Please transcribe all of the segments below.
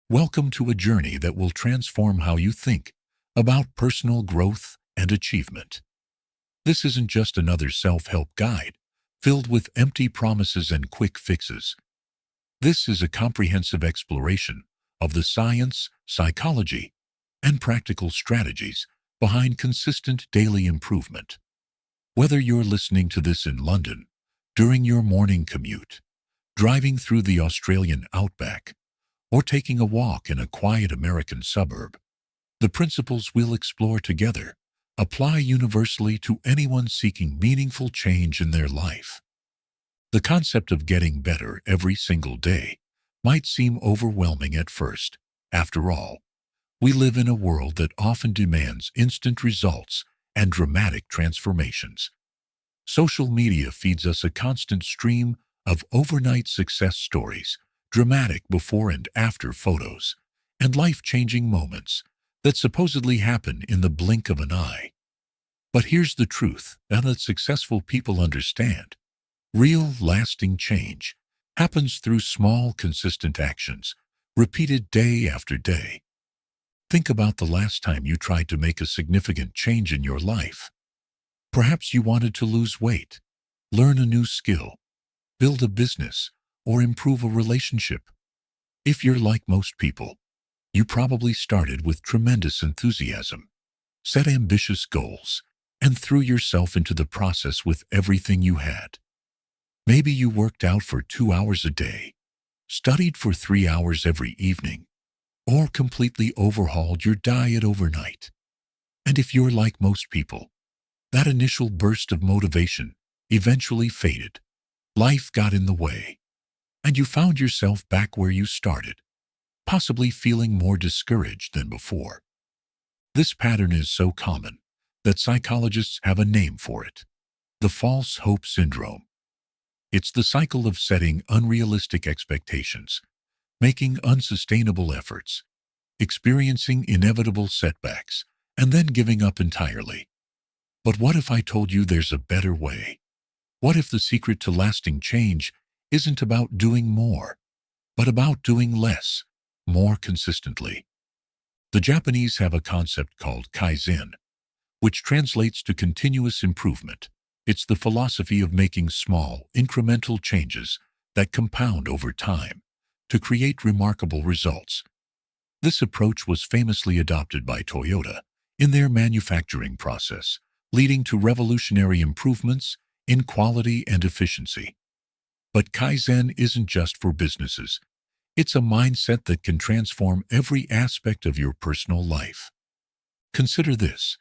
Welcome to a journey that will transform how you think about personal growth and achievement. This isn't just another self-help guide filled with empty promises and quick fixes. This is a comprehensive exploration of the science, psychology, and practical strategies behind consistent daily improvement. Whether you're listening to this in London, during your morning commute, driving through the Australian outback, or taking a walk in a quiet American suburb, the principles we'll explore together apply universally to anyone seeking meaningful change in their life. The concept of getting better every single day might seem overwhelming at first. After all, we live in a world that often demands instant results and dramatic transformations. Social media feeds us a constant stream of overnight success stories, dramatic before and after photos, and life-changing moments that supposedly happen in the blink of an eye. But here's the truth that successful people understand. Real, lasting change happens through small, consistent actions, repeated day after day. Think about the last time you tried to make a significant change in your life. Perhaps you wanted to lose weight, learn a new skill, build a business, or improve a relationship. If you're like most people, you probably started with tremendous enthusiasm, set ambitious goals, and threw yourself into the process with everything you had. Maybe you worked out for 2 hours a day, studied for 3 hours every evening, or completely overhauled your diet overnight. And if you're like most people, that initial burst of motivation eventually faded. Life got in the way, and you found yourself back where you started, possibly feeling more discouraged than before. This pattern is so common that psychologists have a name for it: the false hope syndrome. It's the cycle of setting unrealistic expectations, making unsustainable efforts, experiencing inevitable setbacks, and then giving up entirely. But what if I told you there's a better way? What if the secret to lasting change isn't about doing more, but about doing less, more consistently? The Japanese have a concept called kaizen, which translates to continuous improvement. It's the philosophy of making small, incremental changes that compound over time to create remarkable results. This approach was famously adopted by Toyota in their manufacturing process, leading to revolutionary improvements in quality and efficiency. But Kaizen isn't just for businesses. It's a mindset that can transform every aspect of your personal life. Consider this.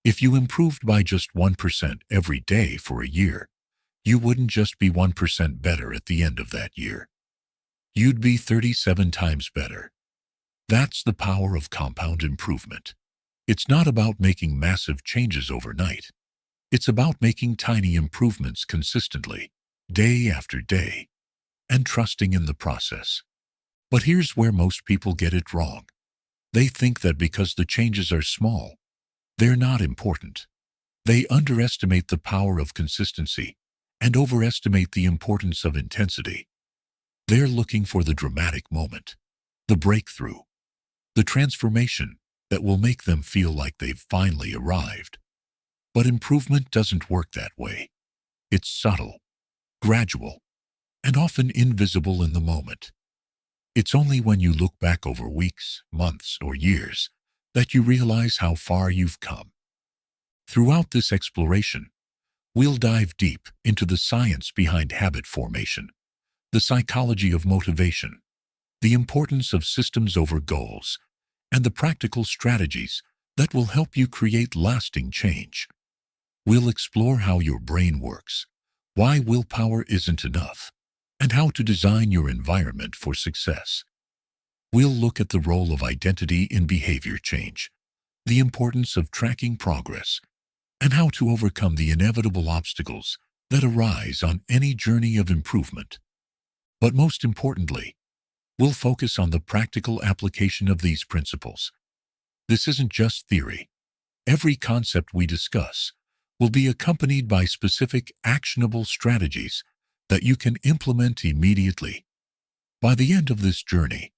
If you improved by just 1% every day for a year, you wouldn't just be 1% better at the end of that year. You'd be 37 times better. That's the power of compound improvement. It's not about making massive changes overnight. It's about making tiny improvements consistently, day after day, and trusting in the process. But here's where most people get it wrong. They think that because the changes are small, they're not important. They underestimate the power of consistency and overestimate the importance of intensity. They're looking for the dramatic moment, the breakthrough, the transformation that will make them feel like they've finally arrived. But improvement doesn't work that way. It's subtle, gradual, and often invisible in the moment. It's only when you look back over weeks, months, or years that you realize how far you've come. Throughout this exploration, we'll dive deep into the science behind habit formation, the psychology of motivation, the importance of systems over goals, and the practical strategies that will help you create lasting change. We'll explore how your brain works, why willpower isn't enough, and how to design your environment for success. We'll look at the role of identity in behavior change, the importance of tracking progress, and how to overcome the inevitable obstacles that arise on any journey of improvement. But most importantly, we'll focus on the practical application of these principles. This isn't just theory. Every concept we discuss will be accompanied by specific, actionable strategies that you can implement immediately. By the end of this journey,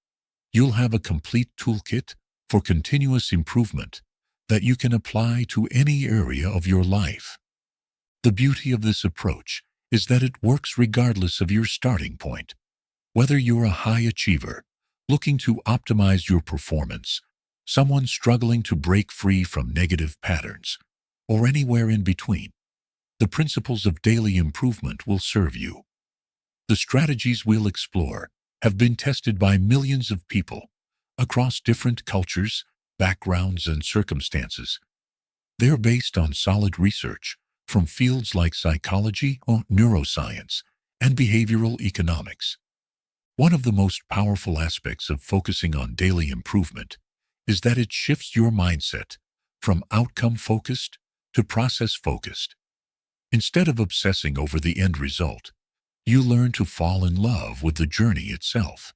you'll have a complete toolkit for continuous improvement that you can apply to any area of your life. The beauty of this approach is that it works regardless of your starting point. Whether you're a high achiever, looking to optimize your performance, someone struggling to break free from negative patterns, or anywhere in between, the principles of daily improvement will serve you. The strategies we'll explore have been tested by millions of people across different cultures, backgrounds, and circumstances. They're based on solid research from fields like psychology or neuroscience and behavioral economics. One of the most powerful aspects of focusing on daily improvement is that it shifts your mindset from outcome-focused to process-focused. Instead of obsessing over the end result, you learn to fall in love with the journey itself.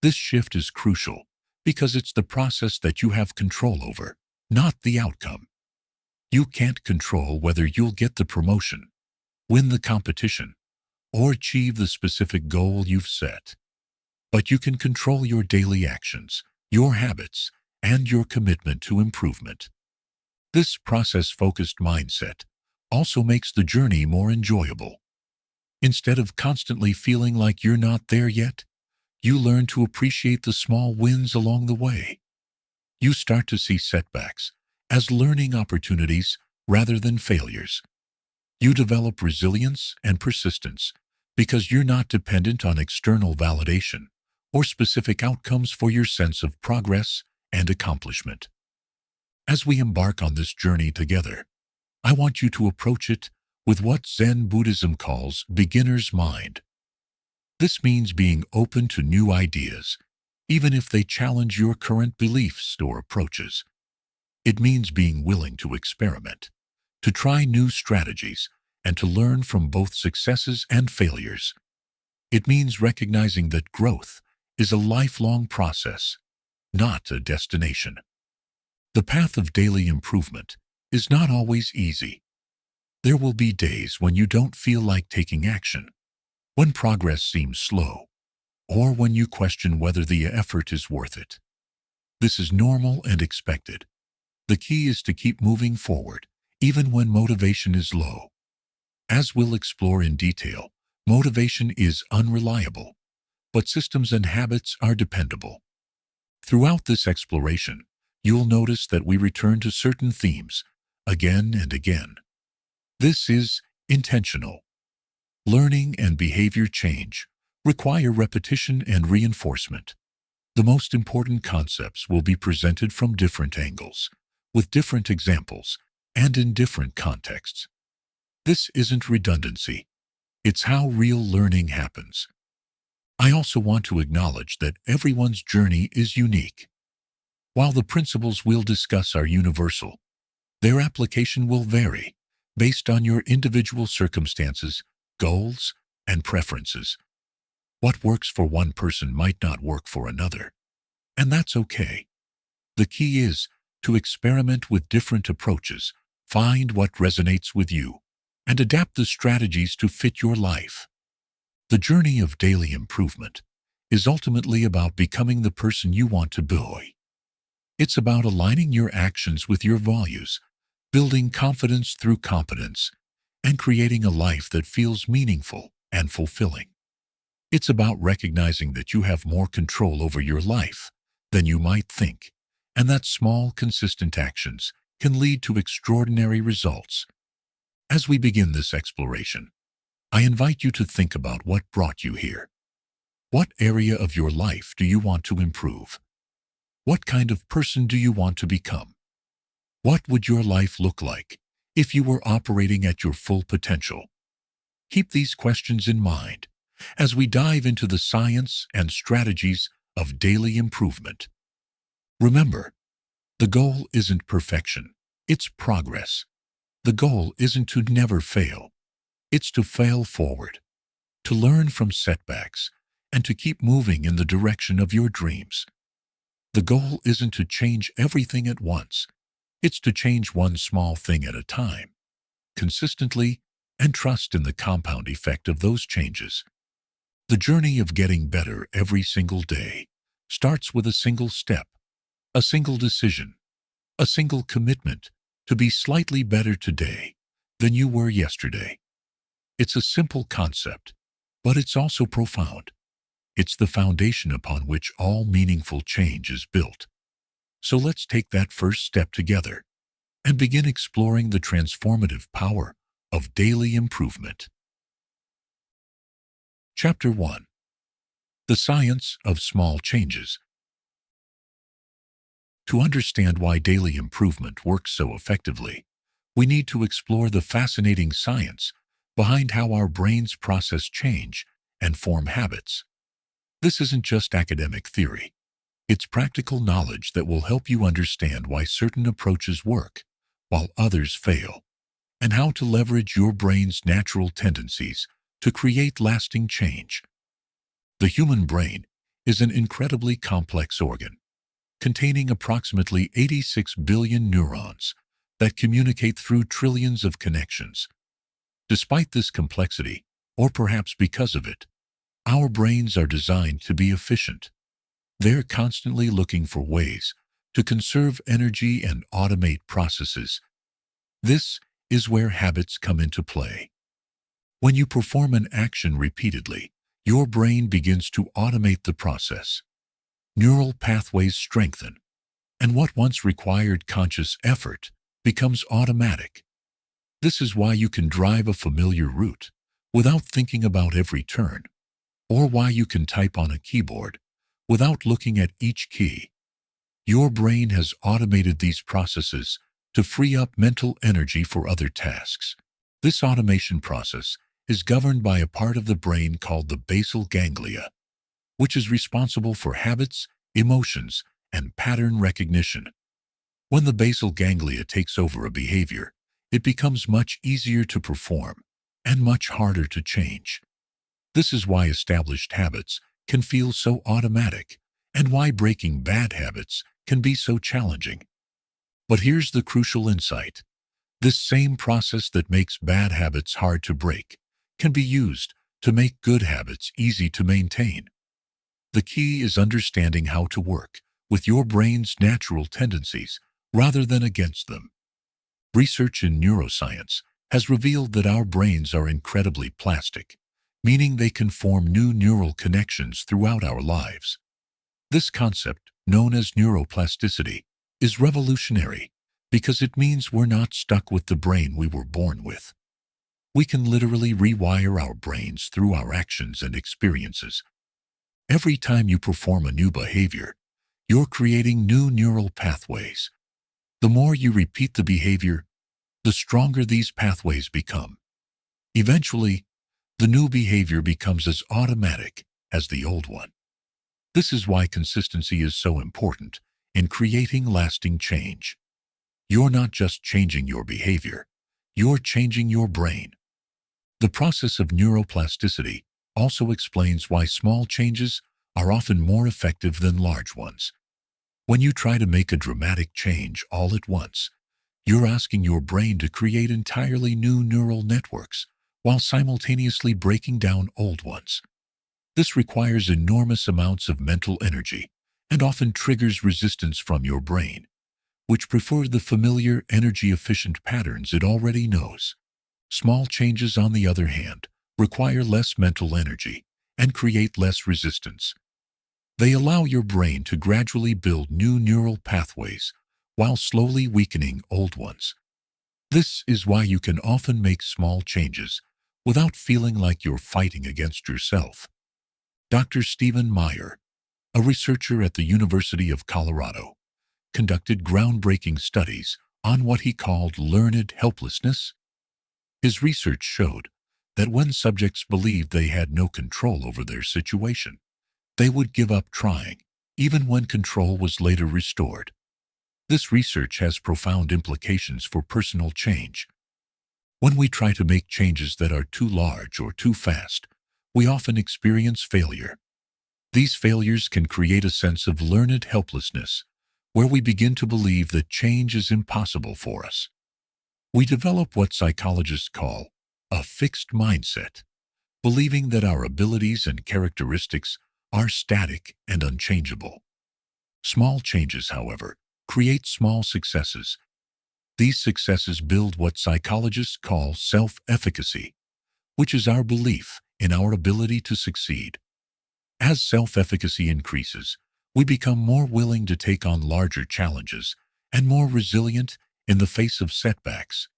This shift is crucial because it's the process that you have control over, not the outcome. You can't control whether you'll get the promotion, win the competition, or achieve the specific goal you've set. But you can control your daily actions, your habits, and your commitment to improvement. This process-focused mindset also makes the journey more enjoyable. Instead of constantly feeling like you're not there yet, you learn to appreciate the small wins along the way. You start to see setbacks as learning opportunities rather than failures. You develop resilience and persistence because you're not dependent on external validation or specific outcomes for your sense of progress and accomplishment. As we embark on this journey together, I want you to approach it with what Zen Buddhism calls beginner's mind. This means being open to new ideas, even if they challenge your current beliefs or approaches. It means being willing to experiment, to try new strategies, and to learn from both successes and failures. It means recognizing that growth is a lifelong process, not a destination. The path of daily improvement is not always easy. There will be days when you don't feel like taking action, when progress seems slow, or when you question whether the effort is worth it. This is normal and expected. The key is to keep moving forward, even when motivation is low. As we'll explore in detail, motivation is unreliable, but systems and habits are dependable. Throughout this exploration, you'll notice that we return to certain themes again and again. This is intentional. Learning and behavior change require repetition and reinforcement. The most important concepts will be presented from different angles, with different examples, and in different contexts. This isn't redundancy. It's how real learning happens. I also want to acknowledge that everyone's journey is unique. While the principles we'll discuss are universal, their application will vary based on your individual circumstances, goals, and preferences. What works for one person might not work for another, and that's okay. The key is to experiment with different approaches, find what resonates with you, and adapt the strategies to fit your life. The journey of daily improvement is ultimately about becoming the person you want to be. It's about aligning your actions with your values, building confidence through competence, and creating a life that feels meaningful and fulfilling. It's about recognizing that you have more control over your life than you might think, and that small, consistent actions can lead to extraordinary results. As we begin this exploration, I invite you to think about what brought you here. What area of your life do you want to improve? What kind of person do you want to become? What would your life look like if you were operating at your full potential? Keep these questions in mind as we dive into the science and strategies of daily improvement. Remember, the goal isn't perfection, it's progress. The goal isn't to never fail, it's to fail forward, to learn from setbacks, and to keep moving in the direction of your dreams. The goal isn't to change everything at once, it's to change one small thing at a time, consistently, and trust in the compound effect of those changes. The journey of getting better every single day starts with a single step, a single decision, a single commitment to be slightly better today than you were yesterday. It's a simple concept, but it's also profound. It's the foundation upon which all meaningful change is built. So let's take that first step together and begin exploring the transformative power of daily improvement. Chapter 1. The Science of Small Changes. To understand why daily improvement works so effectively, we need to explore the fascinating science behind how our brains process change and form habits. This isn't just academic theory. It's practical knowledge that will help you understand why certain approaches work while others fail, and how to leverage your brain's natural tendencies to create lasting change. The human brain is an incredibly complex organ, containing approximately 86 billion neurons that communicate through trillions of connections. Despite this complexity, or perhaps because of it, our brains are designed to be efficient. They're constantly looking for ways to conserve energy and automate processes. This is where habits come into play. When you perform an action repeatedly, your brain begins to automate the process. Neural pathways strengthen, and what once required conscious effort becomes automatic. This is why you can drive a familiar route without thinking about every turn, or why you can type on a keyboard without looking at each key. Your brain has automated these processes to free up mental energy for other tasks. This automation process is governed by a part of the brain called the basal ganglia, which is responsible for habits, emotions, and pattern recognition. When the basal ganglia takes over a behavior, it becomes much easier to perform and much harder to change. This is why established habits can feel so automatic, and why breaking bad habits can be so challenging. But here's the crucial insight. This same process that makes bad habits hard to break can be used to make good habits easy to maintain. The key is understanding how to work with your brain's natural tendencies rather than against them. Research in neuroscience has revealed that our brains are incredibly plastic, meaning they can form new neural connections throughout our lives. This concept, known as neuroplasticity, is revolutionary because it means we're not stuck with the brain we were born with. We can literally rewire our brains through our actions and experiences. Every time you perform a new behavior, you're creating new neural pathways. The more you repeat the behavior, the stronger these pathways become. Eventually, the new behavior becomes as automatic as the old one. This is why consistency is so important in creating lasting change. You're not just changing your behavior, you're changing your brain. The process of neuroplasticity also explains why small changes are often more effective than large ones. When you try to make a dramatic change all at once, you're asking your brain to create entirely new neural networks while simultaneously breaking down old ones. This requires enormous amounts of mental energy and often triggers resistance from your brain, which prefers the familiar, energy-efficient patterns it already knows. Small changes, on the other hand, require less mental energy and create less resistance. They allow your brain to gradually build new neural pathways while slowly weakening old ones. This is why you can often make small changes without feeling like you're fighting against yourself. Dr. Stephen Meyer, a researcher at the University of Colorado, conducted groundbreaking studies on what he called learned helplessness. His research showed that when subjects believed they had no control over their situation, they would give up trying, even when control was later restored. This research has profound implications for personal change. When we try to make changes that are too large or too fast, we often experience failure. These failures can create a sense of learned helplessness, where we begin to believe that change is impossible for us. We develop what psychologists call a fixed mindset, believing that our abilities and characteristics are static and unchangeable. Small changes, however, create small successes. These successes build what psychologists call self-efficacy, which is our belief in our ability to succeed. As self-efficacy increases, we become more willing to take on larger challenges and more resilient in the face of setbacks.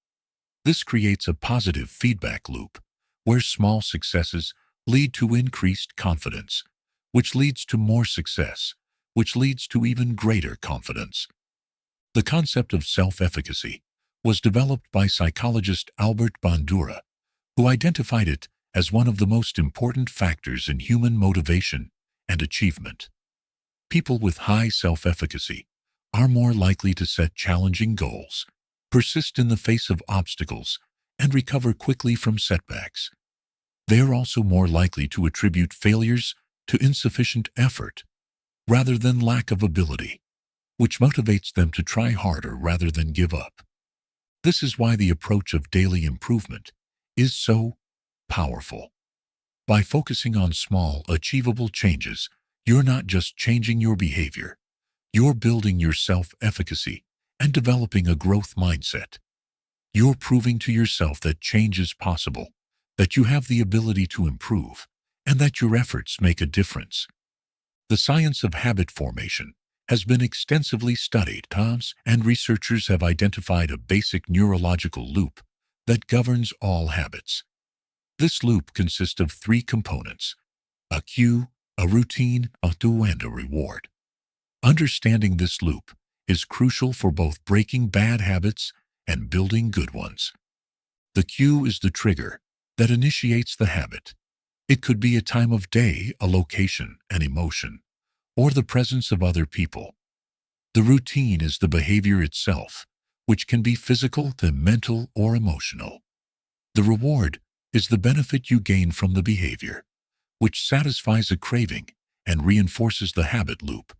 This creates a positive feedback loop where small successes lead to increased confidence, which leads to more success, which leads to even greater confidence. The concept of self-efficacy was developed by psychologist Albert Bandura, who identified it as one of the most important factors in human motivation and achievement. People with high self-efficacy are more likely to set challenging goals, persist in the face of obstacles, and recover quickly from setbacks. They are also more likely to attribute failures to insufficient effort rather than lack of ability, which motivates them to try harder rather than give up. This is why the approach of daily improvement is so powerful. By focusing on small, achievable changes, you're not just changing your behavior, you're building your self-efficacy and developing a growth mindset. You're proving to yourself that change is possible, that you have the ability to improve, and that your efforts make a difference. The science of habit formation has been extensively studied, and researchers have identified a basic neurological loop that governs all habits. This loop consists of three components: a cue, a routine, and a reward. Understanding this loop is crucial for both breaking bad habits and building good ones. The cue is the trigger that initiates the habit. It could be a time of day, a location, an emotion, or the presence of other people. The routine is the behavior itself, which can be physical, mental, or emotional. The reward is the benefit you gain from the behavior, which satisfies a craving and reinforces the habit loop.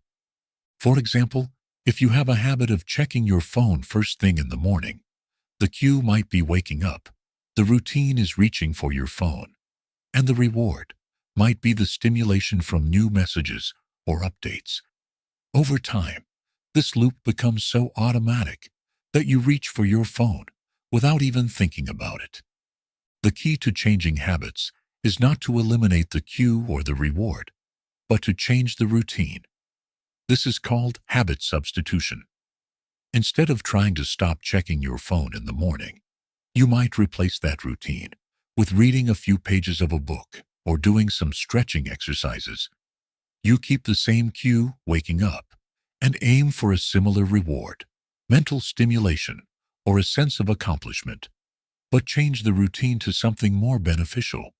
For example, if you have a habit of checking your phone first thing in the morning, the cue might be waking up, the routine is reaching for your phone, and the reward might be the stimulation from new messages or updates. Over time, this loop becomes so automatic that you reach for your phone without even thinking about it. The key to changing habits is not to eliminate the cue or the reward, but to change the routine. This is called habit substitution. Instead of trying to stop checking your phone in the morning, you might replace that routine with reading a few pages of a book or doing some stretching exercises. You keep the same cue, waking up, and aim for a similar reward, mental stimulation, or a sense of accomplishment, but change the routine to something more beneficial.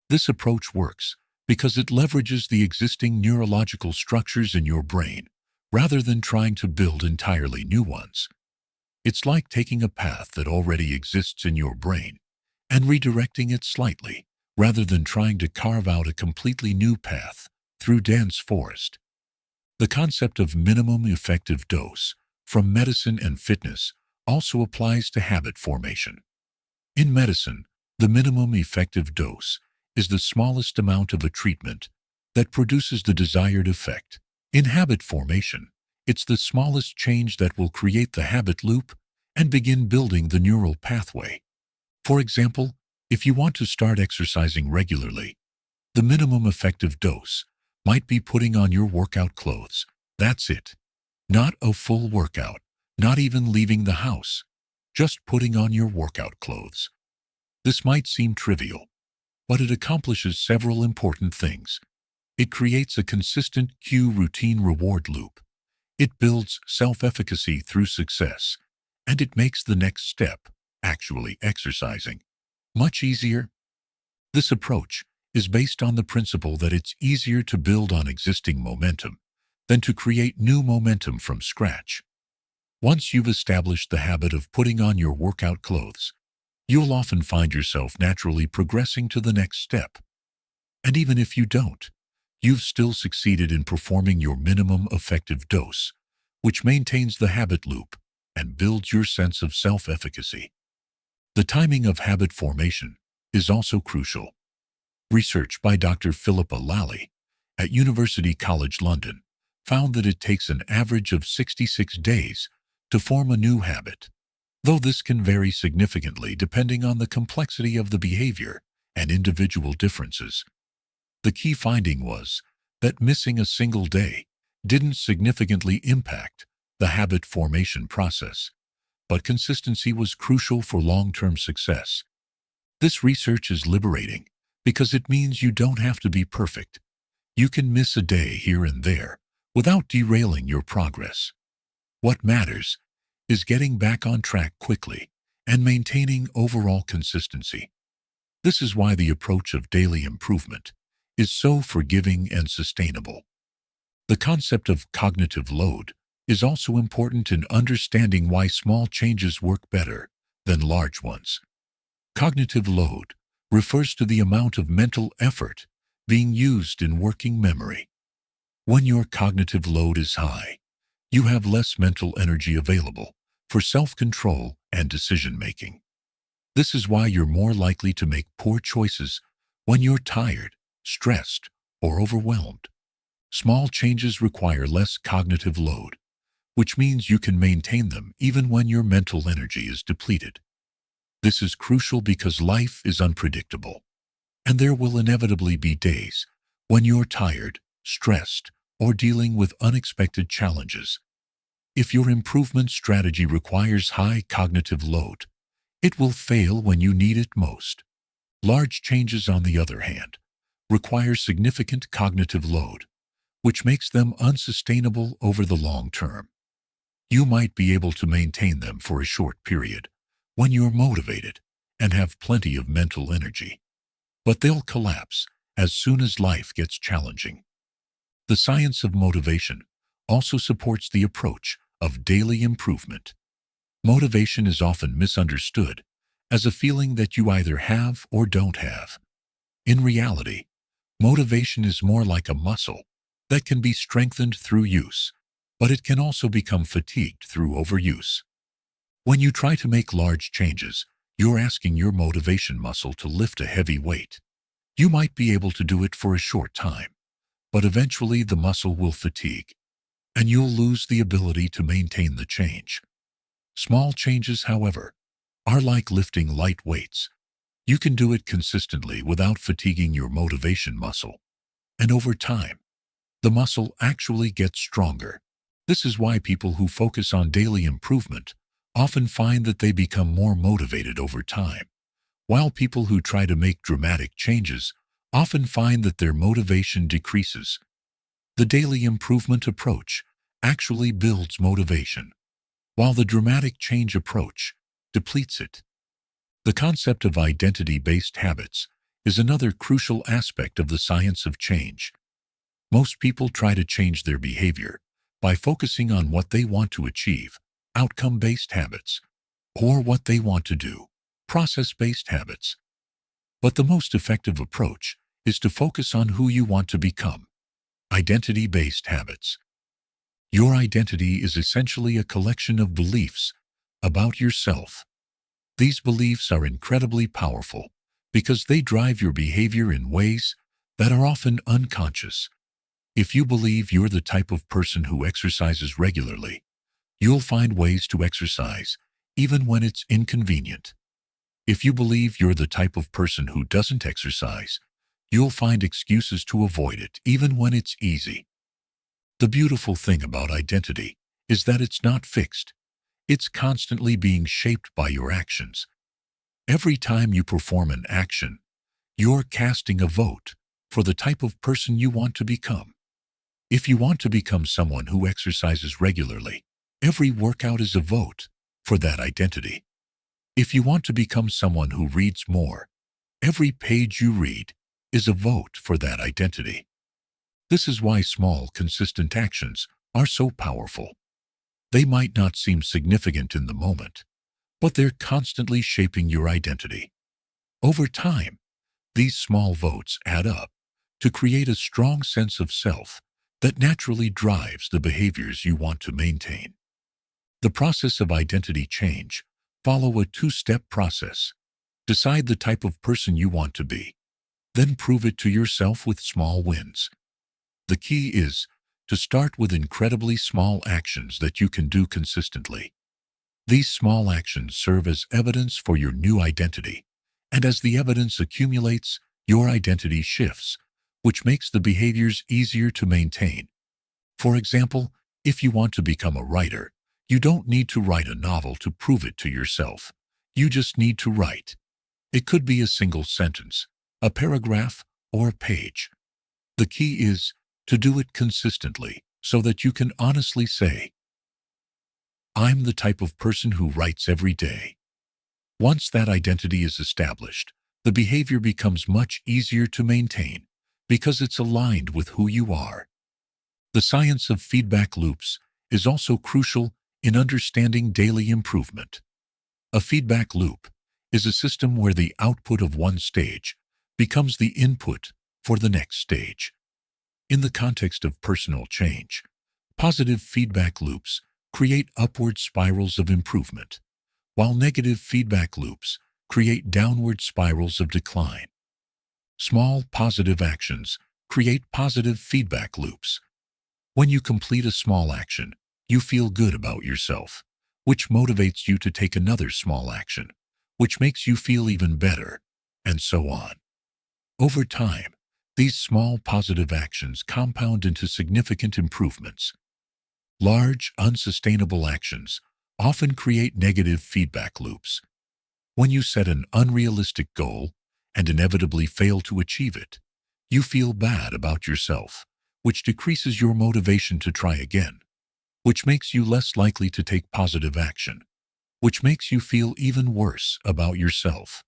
This approach works because it leverages the existing neurological structures in your brain rather than trying to build entirely new ones. It's like taking a path that already exists in your brain and redirecting it slightly rather than trying to carve out a completely new path through dense forest. The concept of minimum effective dose from medicine and fitness also applies to habit formation. In medicine, the minimum effective dose is the smallest amount of a treatment that produces the desired effect. In habit formation, it's the smallest change that will create the habit loop and begin building the neural pathway. For example, if you want to start exercising regularly, the minimum effective dose might be putting on your workout clothes. That's it. Not a full workout, not even leaving the house, just putting on your workout clothes. This might seem trivial, but it accomplishes several important things. It creates a consistent cue routine reward loop. It builds self-efficacy through success, and it makes the next step, actually exercising, much easier. This approach is based on the principle that it's easier to build on existing momentum than to create new momentum from scratch. Once you've established the habit of putting on your workout clothes, you'll often find yourself naturally progressing to the next step. And even if you don't, you've still succeeded in performing your minimum effective dose, which maintains the habit loop and builds your sense of self-efficacy. The timing of habit formation is also crucial. Research by Dr. Philippa Lally at University College London found that it takes an average of 66 days to form a new habit, though this can vary significantly depending on the complexity of the behavior and individual differences. The key finding was that missing a single day didn't significantly impact the habit formation process, but consistency was crucial for long-term success. This research is liberating because it means you don't have to be perfect. You can miss a day here and there without derailing your progress. What matters is getting back on track quickly and maintaining overall consistency. This is why the approach of daily improvement is so forgiving and sustainable. The concept of cognitive load is also important in understanding why small changes work better than large ones. Cognitive load refers to the amount of mental effort being used in working memory. When your cognitive load is high, you have less mental energy available for self-control and decision-making. This is why you're more likely to make poor choices when you're tired, stressed, or overwhelmed. Small changes require less cognitive load, which means you can maintain them even when your mental energy is depleted. This is crucial because life is unpredictable, and there will inevitably be days when you're tired, stressed, or dealing with unexpected challenges. If your improvement strategy requires high cognitive load, it will fail when you need it most. Large changes, on the other hand, require significant cognitive load, which makes them unsustainable over the long term. You might be able to maintain them for a short period when you're motivated and have plenty of mental energy, but they'll collapse as soon as life gets challenging. The science of motivation also supports the approach of daily improvement. Motivation is often misunderstood as a feeling that you either have or don't have. In reality, motivation is more like a muscle that can be strengthened through use, but it can also become fatigued through overuse. When you try to make large changes, you're asking your motivation muscle to lift a heavy weight. You might be able to do it for a short time, but eventually the muscle will fatigue, and you'll lose the ability to maintain the change. Small changes, however, are like lifting light weights. You can do it consistently without fatiguing your motivation muscle, and over time, the muscle actually gets stronger. This is why people who focus on daily improvement often find that they become more motivated over time, while people who try to make dramatic changes often find that their motivation decreases. The daily improvement approach actually builds motivation, while the dramatic change approach depletes it. The concept of identity-based habits is another crucial aspect of the science of change. Most people try to change their behavior by focusing on what they want to achieve, outcome-based habits, or what they want to do, process-based habits. But the most effective approach is to focus on who you want to become, identity-based habits. Your identity is essentially a collection of beliefs about yourself. These beliefs are incredibly powerful because they drive your behavior in ways that are often unconscious. If you believe you're the type of person who exercises regularly, you'll find ways to exercise, even when it's inconvenient. If you believe you're the type of person who doesn't exercise, you'll find excuses to avoid it, even when it's easy. The beautiful thing about identity is that it's not fixed. It's constantly being shaped by your actions. Every time you perform an action, you're casting a vote for the type of person you want to become. If you want to become someone who exercises regularly, every workout is a vote for that identity. If you want to become someone who reads more, every page you read is a vote for that identity. This is why small, consistent actions are so powerful. They might not seem significant in the moment, but they're constantly shaping your identity. Over time, these small votes add up to create a strong sense of self that naturally drives the behaviors you want to maintain. The process of identity change follows a two-step process. Decide the type of person you want to be, then prove it to yourself with small wins. The key is to start with incredibly small actions that you can do consistently. These small actions serve as evidence for your new identity, and as the evidence accumulates, your identity shifts, which makes the behaviors easier to maintain. For example, if you want to become a writer, you don't need to write a novel to prove it to yourself. You just need to write. It could be a single sentence, a paragraph, or a page. The key is to do it consistently so that you can honestly say, I'm the type of person who writes every day. Once that identity is established, the behavior becomes much easier to maintain because it's aligned with who you are. The science of feedback loops is also crucial in understanding daily improvement. A feedback loop is a system where the output of one stage becomes the input for the next stage. In the context of personal change, positive feedback loops create upward spirals of improvement, while negative feedback loops create downward spirals of decline. Small positive actions create positive feedback loops. When you complete a small action, you feel good about yourself, which motivates you to take another small action, which makes you feel even better, and so on. Over time, these small positive actions compound into significant improvements. Large, unsustainable actions often create negative feedback loops. When you set an unrealistic goal and inevitably fail to achieve it, you feel bad about yourself, which decreases your motivation to try again, which makes you less likely to take positive action, which makes you feel even worse about yourself.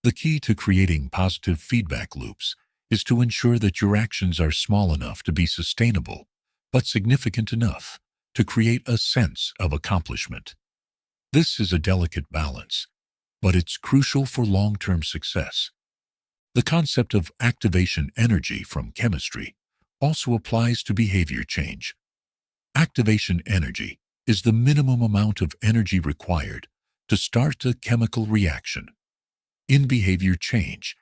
The key to creating positive feedback loops is to ensure that your actions are small enough to be sustainable, but significant enough to create a sense of accomplishment. This is a delicate balance, but it's crucial for long-term success. The concept of activation energy from chemistry also applies to behavior change. Activation energy is the minimum amount of energy required to start a chemical reaction. In behavior change,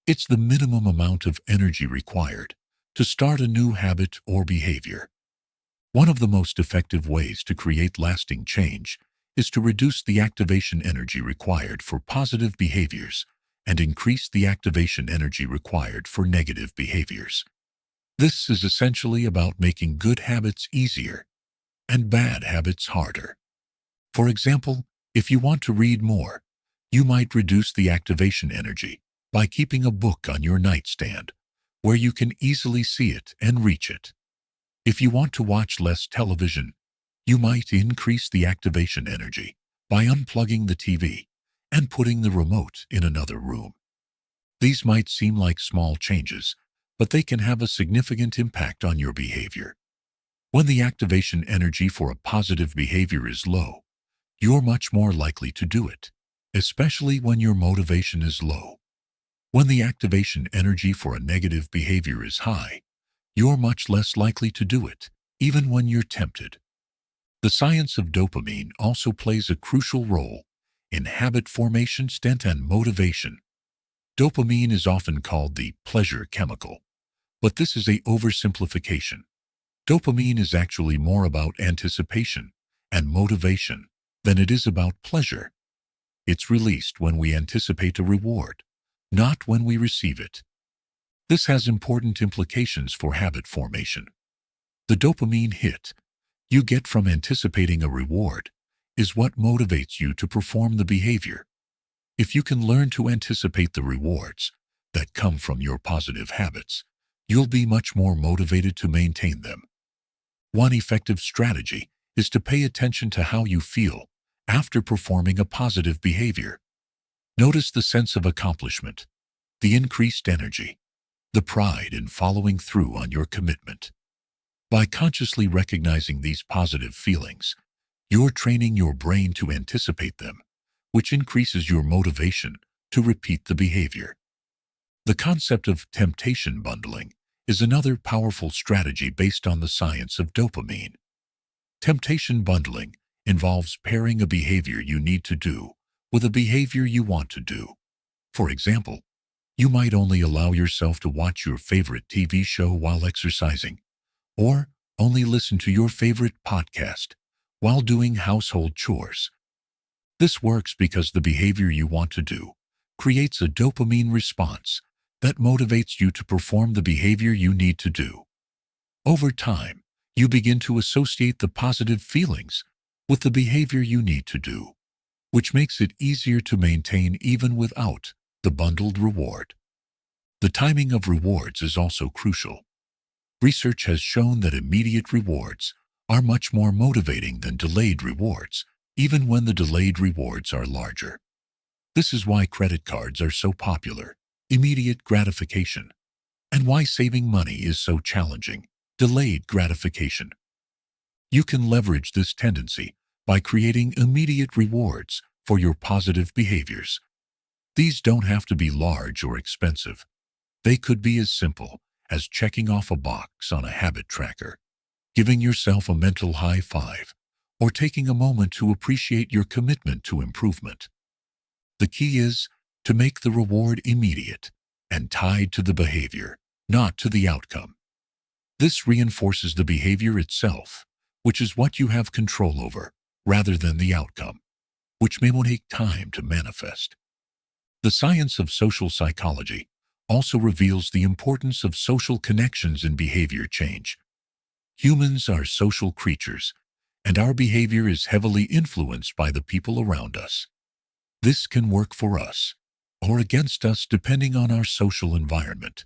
it's the minimum amount of energy required to start a new habit or behavior. One of the most effective ways to create lasting change is to reduce the activation energy required for positive behaviors and increase the activation energy required for negative behaviors. This is essentially about making good habits easier and bad habits harder. For example, if you want to read more, you might reduce the activation energy by keeping a book on your nightstand, where you can easily see it and reach it. If you want to watch less television, you might increase the activation energy by unplugging the TV and putting the remote in another room. These might seem like small changes, but they can have a significant impact on your behavior. When the activation energy for a positive behavior is low, you're much more likely to do it, especially when your motivation is low. When the activation energy for a negative behavior is high, you're much less likely to do it, even when you're tempted. The science of dopamine also plays a crucial role in habit formation and motivation. Dopamine is often called the pleasure chemical, but this is an oversimplification. Dopamine is actually more about anticipation and motivation than it is about pleasure. It's released when we anticipate a reward, not when we receive it. This has important implications for habit formation. The dopamine hit you get from anticipating a reward is what motivates you to perform the behavior. If you can learn to anticipate the rewards that come from your positive habits, you'll be much more motivated to maintain them. One effective strategy is to pay attention to how you feel after performing a positive behavior. Notice the sense of accomplishment, the increased energy, the pride in following through on your commitment. By consciously recognizing these positive feelings, you're training your brain to anticipate them, which increases your motivation to repeat the behavior. The concept of temptation bundling is another powerful strategy based on the science of dopamine. Temptation bundling involves pairing a behavior you need to do with a behavior you want to do. For example, You might only allow yourself to watch your favorite TV show while exercising, or only listen to your favorite podcast while doing household chores. This works because the behavior you want to do creates a dopamine response that motivates you to perform the behavior you need to do. Over time, you begin to associate the positive feelings with the behavior you need to do, which makes it easier to maintain even without the bundled reward. The timing of rewards is also crucial. Research has shown that immediate rewards are much more motivating than delayed rewards, even when the delayed rewards are larger. This is why credit cards are so popular, immediate gratification, and why saving money is so challenging, delayed gratification. You can leverage this tendency by creating immediate rewards for your positive behaviors. These don't have to be large or expensive. They could be as simple as checking off a box on a habit tracker, giving yourself a mental high five, or taking a moment to appreciate your commitment to improvement. The key is to make the reward immediate and tied to the behavior, not to the outcome. This reinforces the behavior itself, which is what you have control over, rather than the outcome, which may take time to manifest. The science of social psychology also reveals the importance of social connections in behavior change. Humans are social creatures, and our behavior is heavily influenced by the people around us. This can work for us or against us depending on our social environment.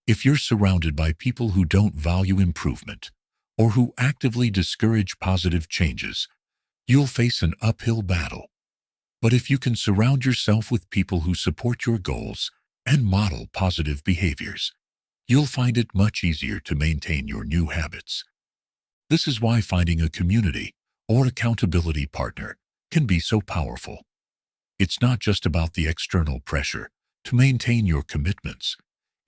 If you're surrounded by people who don't value improvement or who actively discourage positive changes, you'll face an uphill battle. But if you can surround yourself with people who support your goals and model positive behaviors, you'll find it much easier to maintain your new habits. This is why finding a community or accountability partner can be so powerful. It's not just about the external pressure to maintain your commitments.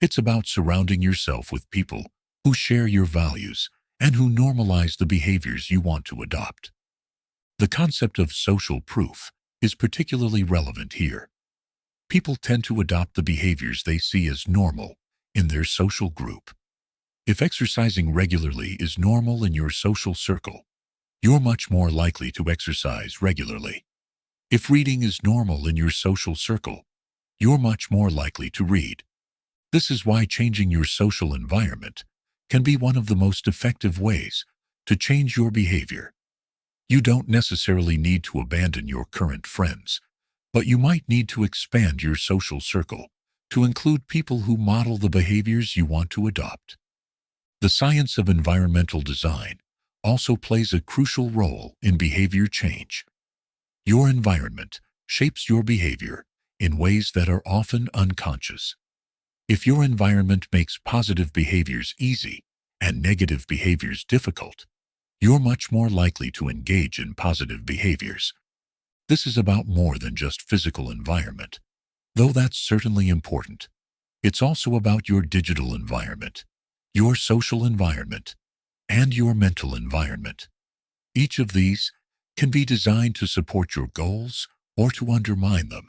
It's about surrounding yourself with people who share your values and who normalize the behaviors you want to adopt. The concept of social proof is particularly relevant here. People tend to adopt the behaviors they see as normal in their social group. If exercising regularly is normal in your social circle, you're much more likely to exercise regularly. If reading is normal in your social circle, you're much more likely to read. This is why changing your social environment can be one of the most effective ways to change your behavior. You don't necessarily need to abandon your current friends, but you might need to expand your social circle to include people who model the behaviors you want to adopt. The science of environmental design also plays a crucial role in behavior change. Your environment shapes your behavior in ways that are often unconscious. If your environment makes positive behaviors easy and negative behaviors difficult, you're much more likely to engage in positive behaviors. This is about more than just physical environment, though that's certainly important. It's also about your digital environment, your social environment, and your mental environment. Each of these can be designed to support your goals or to undermine them.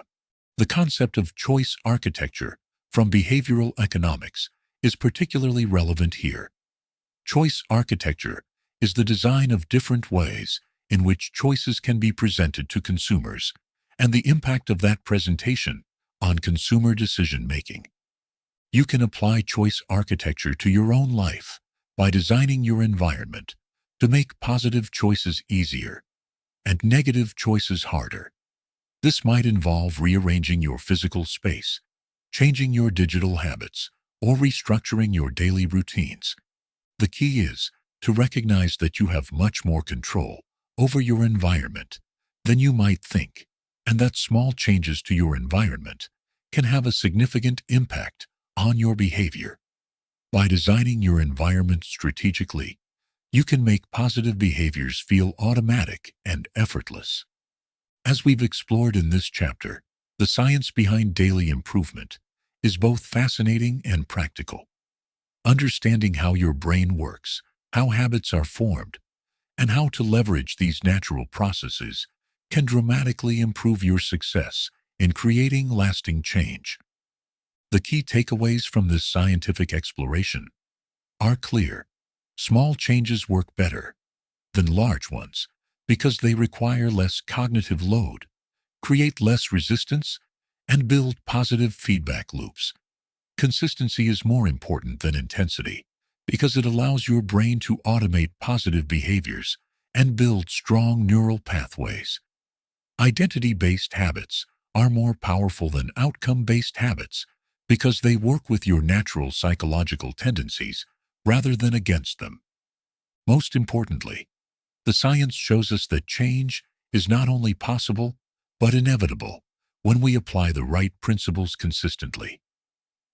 The concept of choice architecture from behavioral economics is particularly relevant here. Choice architecture is the design of different ways in which choices can be presented to consumers and the impact of that presentation on consumer decision-making. You can apply choice architecture to your own life by designing your environment to make positive choices easier and negative choices harder. This might involve rearranging your physical space, changing your digital habits, or restructuring your daily routines. The key is to recognize that you have much more control over your environment than you might think, and that small changes to your environment can have a significant impact on your behavior. By designing your environment strategically, you can make positive behaviors feel automatic and effortless. As we've explored in this chapter, the science behind daily improvement is both fascinating and practical. Understanding how your brain works, how habits are formed, and how to leverage these natural processes can dramatically improve your success in creating lasting change. The key takeaways from this scientific exploration are clear. Small changes work better than large ones because they require less cognitive load, create less resistance, and build positive feedback loops. Consistency is more important than intensity because it allows your brain to automate positive behaviors and build strong neural pathways. Identity-based habits are more powerful than outcome-based habits because they work with your natural psychological tendencies rather than against them. Most importantly, the science shows us that change is not only possible, but inevitable when we apply the right principles consistently.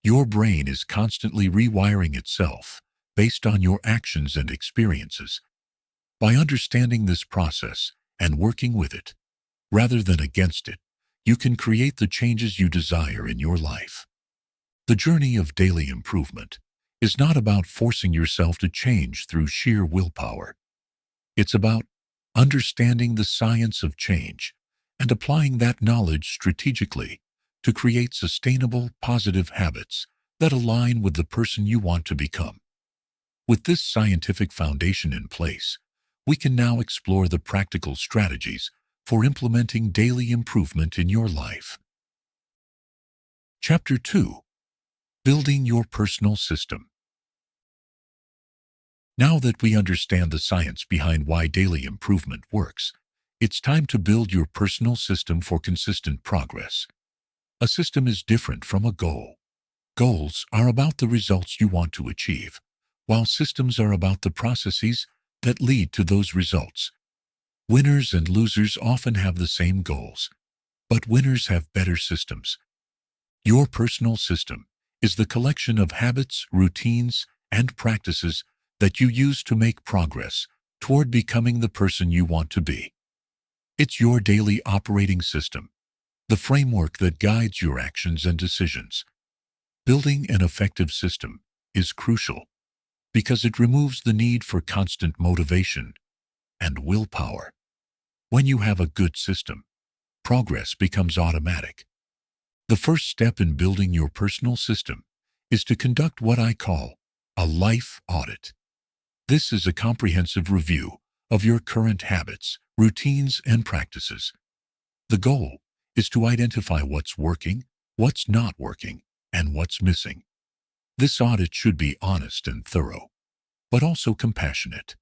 Your brain is constantly rewiring itself based on your actions and experiences. By understanding this process and working with it, rather than against it, you can create the changes you desire in your life. The journey of daily improvement is not about forcing yourself to change through sheer willpower. It's about understanding the science of change and applying that knowledge strategically to create sustainable, positive habits that align with the person you want to become. With this scientific foundation in place, we can now explore the practical strategies for implementing daily improvement in your life. Chapter 2. Building your personal system. Now that we understand the science behind why daily improvement works, it's time to build your personal system for consistent progress. A system is different from a goal. Goals are about the results you want to achieve, while systems are about the processes that lead to those results. Winners and losers often have the same goals, but winners have better systems. Your personal system is the collection of habits, routines, and practices that you use to make progress toward becoming the person you want to be. It's your daily operating system, the framework that guides your actions and decisions. Building an effective system is crucial because it removes the need for constant motivation and willpower. When you have a good system, progress becomes automatic. The first step in building your personal system is to conduct what I call a life audit. This is a comprehensive review of your current habits, routines, and practices. The goal is to identify what's working, what's not working, and what's missing. This audit should be honest and thorough, but also compassionate.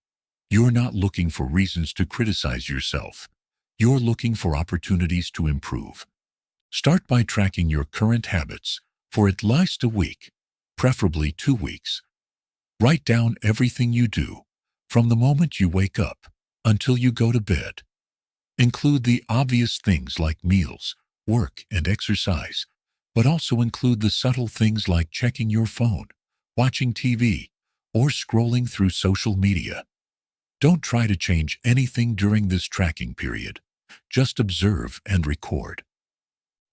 You're not looking for reasons to criticize yourself. You're looking for opportunities to improve. Start by tracking your current habits for at least a week, preferably 2 weeks. Write down everything you do, from the moment you wake up until you go to bed. Include the obvious things like meals, work, and exercise, but also include the subtle things like checking your phone, watching TV, or scrolling through social media. Don't try to change anything during this tracking period. Just observe and record.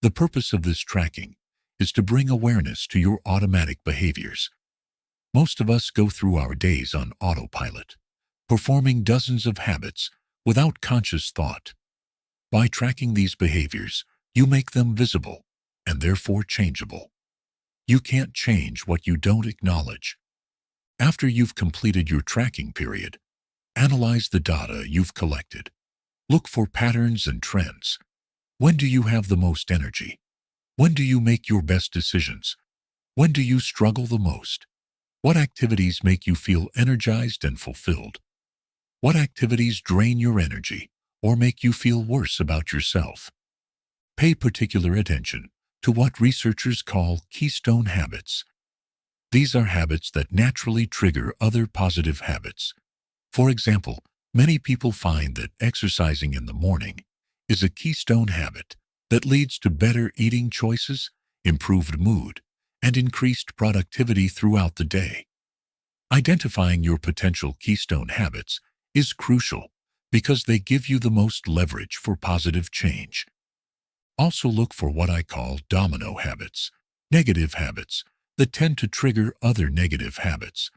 The purpose of this tracking is to bring awareness to your automatic behaviors. Most of us go through our days on autopilot, performing dozens of habits without conscious thought. By tracking these behaviors, you make them visible and therefore changeable. You can't change what you don't acknowledge. After you've completed your tracking period, analyze the data you've collected. Look for patterns and trends. When do you have the most energy? When do you make your best decisions? When do you struggle the most? What activities make you feel energized and fulfilled? What activities drain your energy or make you feel worse about yourself? Pay particular attention to what researchers call keystone habits. These are habits that naturally trigger other positive habits. For example, many people find that exercising in the morning is a keystone habit that leads to better eating choices, improved mood, and increased productivity throughout the day. Identifying your potential keystone habits is crucial because they give you the most leverage for positive change. Also look for what I call domino habits, negative habits that tend to trigger other negative habits.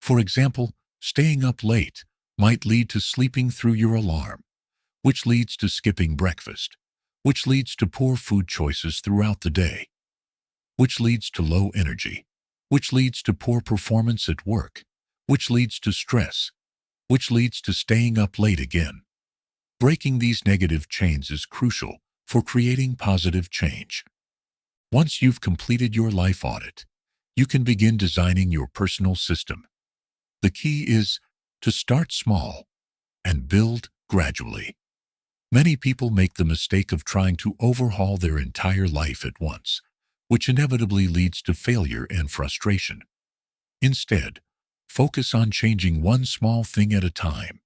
For example, staying up late might lead to sleeping through your alarm, which leads to skipping breakfast, which leads to poor food choices throughout the day. which leads to low energy, which leads to poor performance at work, which leads to stress, which leads to staying up late again. Breaking these negative chains is crucial for creating positive change. Once you've completed your life audit, you can begin designing your personal system. The key is to start small and build gradually. Many people make the mistake of trying to overhaul their entire life at once, which inevitably leads to failure and frustration. Instead, focus on changing one small thing at a time.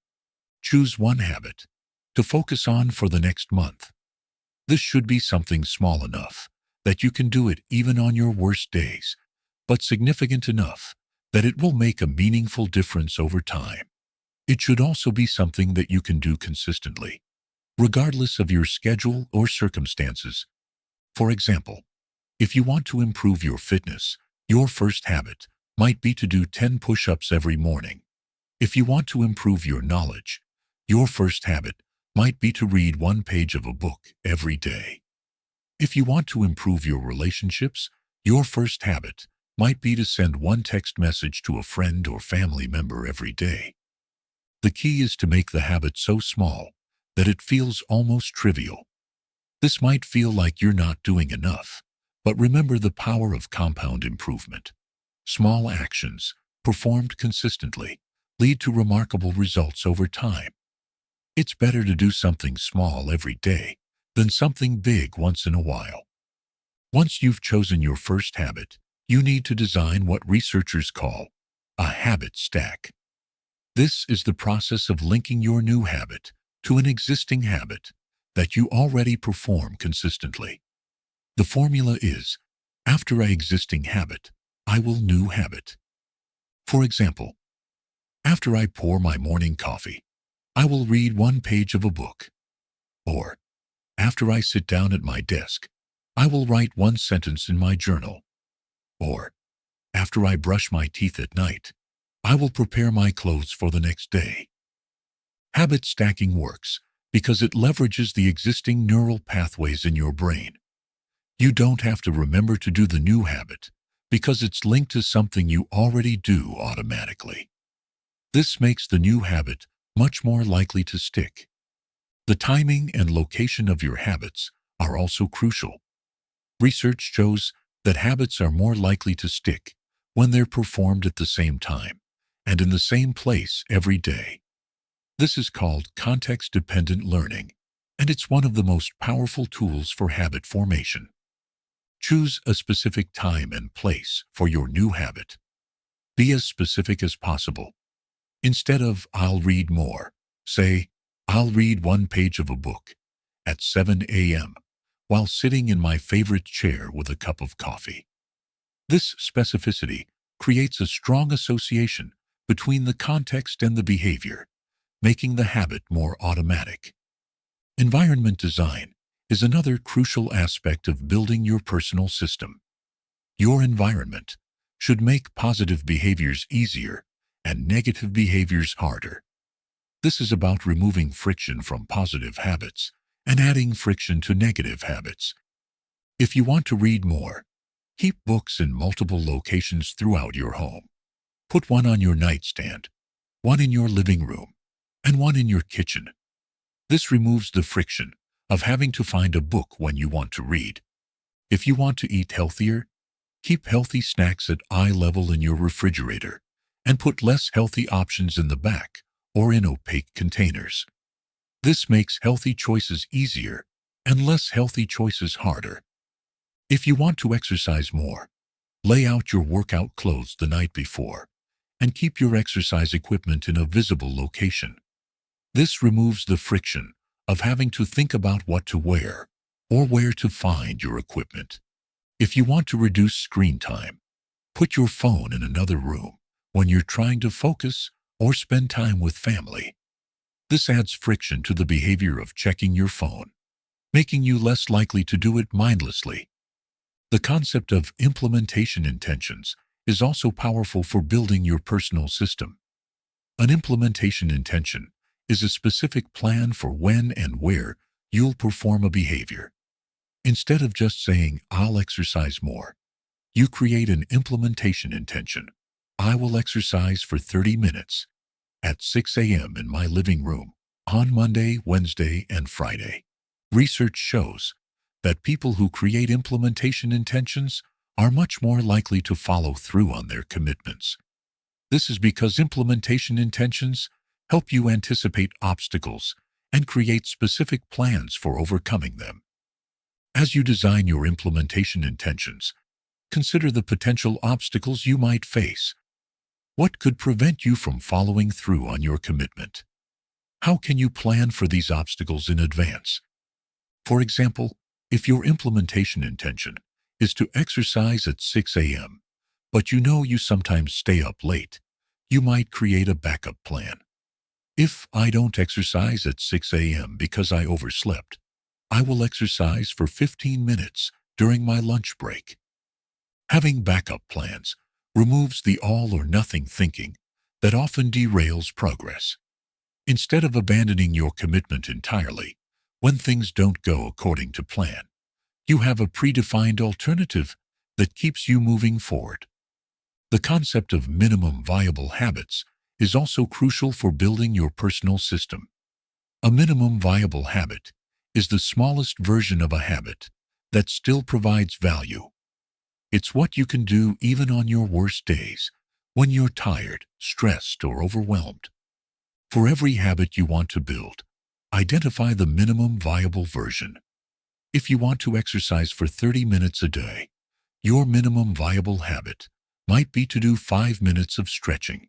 Choose one habit to focus on for the next month. This should be something small enough that you can do it even on your worst days, but significant enough that it will make a meaningful difference over time. It should also be something that you can do consistently, regardless of your schedule or circumstances. For example, if you want to improve your fitness, your first habit might be to do 10 push-ups every morning. If you want to improve your knowledge, your first habit might be to read one page of a book every day. If you want to improve your relationships, your first habit might be to send one text message to a friend or family member every day. The key is to make the habit so small that it feels almost trivial. This might feel like you're not doing enough, but remember the power of compound improvement. Small actions, performed consistently, lead to remarkable results over time. It's better to do something small every day than something big once in a while. Once you've chosen your first habit, you need to design what researchers call a habit stack. This is the process of linking your new habit to an existing habit that you already perform consistently. The formula is, after an existing habit, I will new habit. For example, after I pour my morning coffee, I will read one page of a book. Or, after I sit down at my desk, I will write one sentence in my journal. Or, after I brush my teeth at night, I will prepare my clothes for the next day. Habit stacking works because it leverages the existing neural pathways in your brain. You don't have to remember to do the new habit because it's linked to something you already do automatically. This makes the new habit much more likely to stick. The timing and location of your habits are also crucial. Research shows that habits are more likely to stick when they're performed at the same time and in the same place every day. This is called context-dependent learning, and it's one of the most powerful tools for habit formation. Choose a specific time and place for your new habit. Be as specific as possible. Instead of, I'll read more, say, I'll read one page of a book at 7 a.m. while sitting in my favorite chair with a cup of coffee. This specificity creates a strong association between the context and the behavior, making the habit more automatic. Environment design is another crucial aspect of building your personal system. Your environment should make positive behaviors easier and negative behaviors harder. This is about removing friction from positive habits and adding friction to negative habits. If you want to read more, keep books in multiple locations throughout your home. Put one on your nightstand, one in your living room, and one in your kitchen. This removes the friction of having to find a book when you want to read. If you want to eat healthier, keep healthy snacks at eye level in your refrigerator and put less healthy options in the back or in opaque containers. This makes healthy choices easier and less healthy choices harder. If you want to exercise more, lay out your workout clothes the night before and keep your exercise equipment in a visible location. This removes the friction of having to think about what to wear or where to find your equipment. If you want to reduce screen time, put your phone in another room when you're trying to focus or spend time with family. This adds friction to the behavior of checking your phone, making you less likely to do it mindlessly. The concept of implementation intentions is also powerful for building your personal system. An implementation intention is a specific plan for when and where you'll perform a behavior. Instead of just saying, I'll exercise more, You create an implementation intention. I will exercise for 30 minutes at 6 a.m. in my living room on Monday, Wednesday, and Friday. Research shows that people who create implementation intentions are much more likely to follow through on their commitments. This is because implementation intentions help you anticipate obstacles and create specific plans for overcoming them. As you design your implementation intentions, consider the potential obstacles you might face. What could prevent you from following through on your commitment? How can you plan for these obstacles in advance? For example, if your implementation intention is to exercise at 6 a.m., but you know you sometimes stay up late, you might create a backup plan. If I don't exercise at 6 a.m. because I overslept, I will exercise for 15 minutes during my lunch break. Having backup plans removes the all-or-nothing thinking that often derails progress. Instead of abandoning your commitment entirely when things don't go according to plan, you have a predefined alternative that keeps you moving forward. The concept of minimum viable habits is also crucial for building your personal system. A minimum viable habit is the smallest version of a habit that still provides value. It's what you can do even on your worst days, when you're tired, stressed, or overwhelmed. For every habit you want to build, identify the minimum viable version. If you want to exercise for 30 minutes a day, your minimum viable habit might be to do 5 minutes of stretching.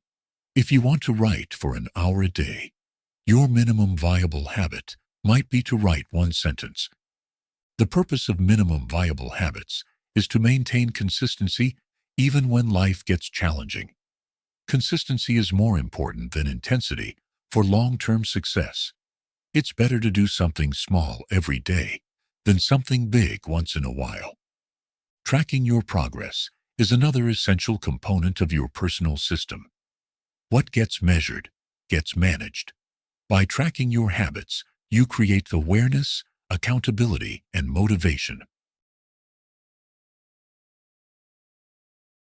If you want to write for an hour a day, your minimum viable habit might be to write 1 sentence. The purpose of minimum viable habits is to maintain consistency even when life gets challenging. Consistency is more important than intensity for long-term success. It's better to do something small every day than something big once in a while. Tracking your progress is another essential component of your personal system. What gets measured gets managed. By tracking your habits, you create awareness, accountability, and motivation.